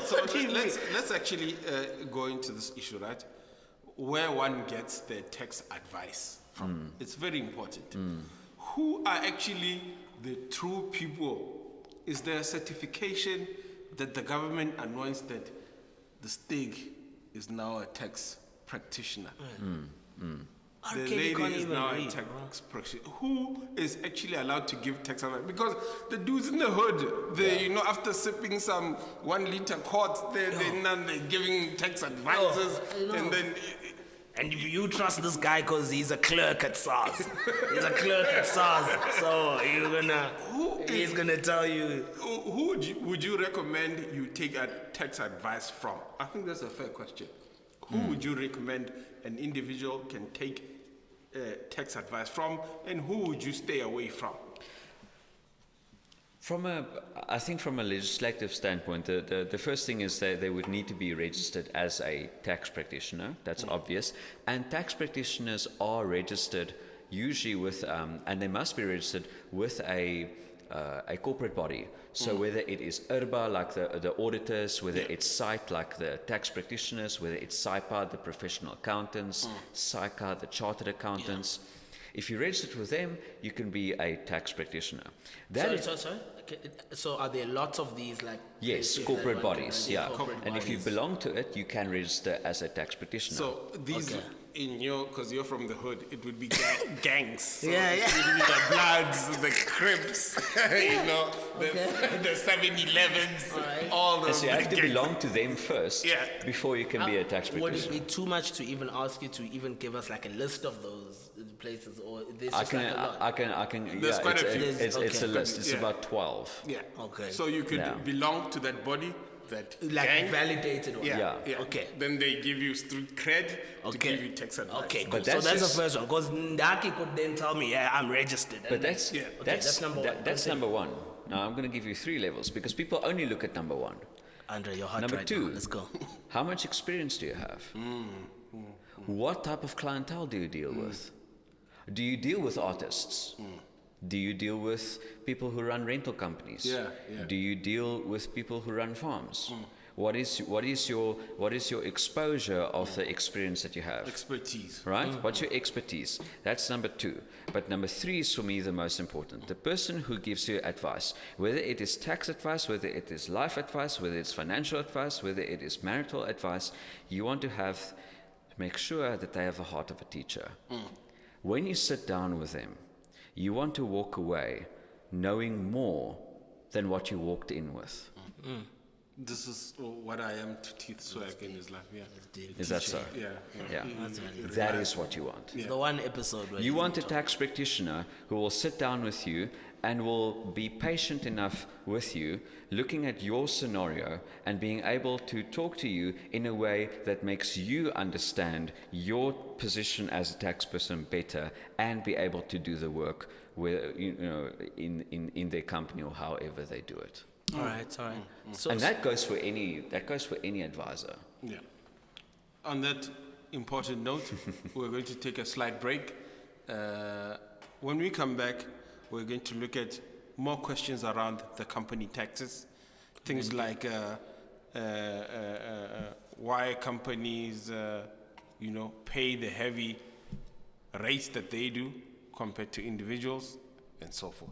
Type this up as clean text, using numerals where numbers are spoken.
So let's actually go into this issue, right? Where one gets their tax advice from. It's very important. Who are actually the true people? Is there a certification that the government anoints that the stig is now a tax practitioner? The lady is now a tax practitioner. Who is actually allowed to give tax advice? Because the dudes in the hood, they, after sipping some 1 liter quart, they're giving tax advices, and then. And you trust this guy because he's a clerk at SARS. He's a clerk at SARS. So he's gonna tell you. Who would you recommend you take a tax advice from? I think that's a fair question. Who would you recommend an individual can take tax advice from, and who would you stay away from? I think from a legislative standpoint, the first thing is that they would need to be registered as a tax practitioner. That's obvious. And tax practitioners are registered usually with, and they must be registered with a corporate body. So whether it is IRBA, like the auditors, whether it's SITE, like the tax practitioners, whether it's SIPA, the professional accountants, SICA, the chartered accountants. If you're registered with them, you can be a tax practitioner. Sorry. So are there lots of these, like? Yes, corporate bodies, and if you belong to it, you can register as a tax practitioner. So these, because you're from the hood, it would be gangs. So Yeah. It would be the Bloods, the Crips, the 7-Elevens, all the. So you have to belong to them first before you can be a tax practitioner. Would it be too much to even ask you to even give us like a list of those places, or there's just like a lot? I can. There's quite a few. It's a list. It's about 12. Yeah. Okay. So you could belong to that body, that like gang. validated one. Yeah. Okay. Then they give you street cred to give you tax advice. Okay, cool. But So that's just the first one. Because Ndarkie could then tell me, I'm registered. But that's number one. That's number one. Now I'm going to give you 3 levels because people only look at number 1. Andre, you're hot Number right 2. now. Let's go. How much experience do you have? What type of clientele do you deal with? Do you deal with artists? Do you deal with people who run rental companies? Do you deal with people who run farms? What is your exposure of the experience that you have? Expertise. Right? What's your expertise? That's number 2. But number 3 is for me the most important. The person who gives you advice, whether it is tax advice, whether it is life advice, whether it's financial advice, whether it is marital advice, you want to make sure that they have the heart of a teacher. When you sit down with them, you want to walk away knowing more than what you walked in with. This is what I am to TeethSwag in his life. Yeah. Is that so? Yeah. That is what you want. The one episode where You want a tax practitioner who will sit down with you and will be patient enough with you, looking at your scenario and being able to talk to you in a way that makes you understand your position as a tax person better and be able to do the work in their company or however they do it. All right. So, and that goes for any advisor. Yeah. On that important note, we're going to take a slight break. When we come back, we're going to look at more questions around the company taxes, things like why companies, pay the heavy rates that they do compared to individuals, and so forth.